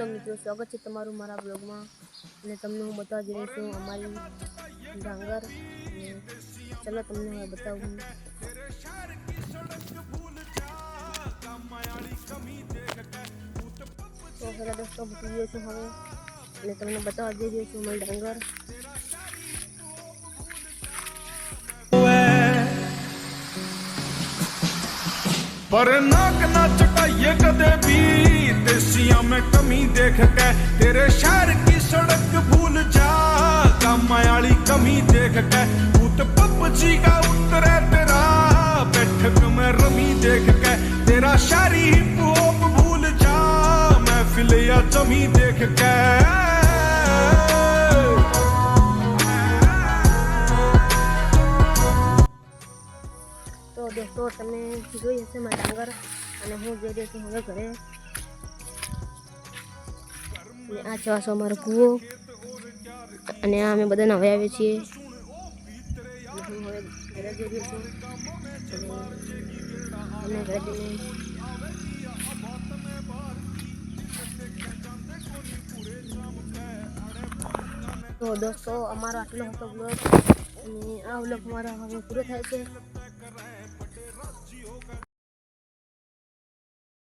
Hello મિત્રો, સ્વાગત છે તમારું મારા બ્લોગમાં. અને તમને હું બતાવવા જઈ રહી છું અમારી ડાંગર. ચાલો તમને હું બતાવું. તો હેલો દોસ્તો, બતાવી રહ્યો છું હવે, અને તમને બતાવવા જઈ રહ્યો છું અમારી ડાંગર. पर नाक ना चटाइए कदे भी देसिया में कमी देख के तेरे शहर की सड़क भूल जा कामायाली कमी देख के भूत पपची का उतरे तेरा बैठक में रमी देख के तेरा शहरी हिप हॉप भूल जा महफिल या जमी देख के તો દોસ્તો, તમે જોઈ હશે મારી ડાંગર, અને હું જઈ રહી છું હવે ઘરે. અને આ છે અમારો કૂવો, અને આ અમે બધા નહાઈ આવીએ છીએ. હું હવે ઘરે જઈ રહ્યો છું, અને ઘરે જઈને તો દોસ્તો, અમારો આટલો હતો બ્લોગ, અને આ બ્લોગ અમારો હવે પૂરો થાય છે.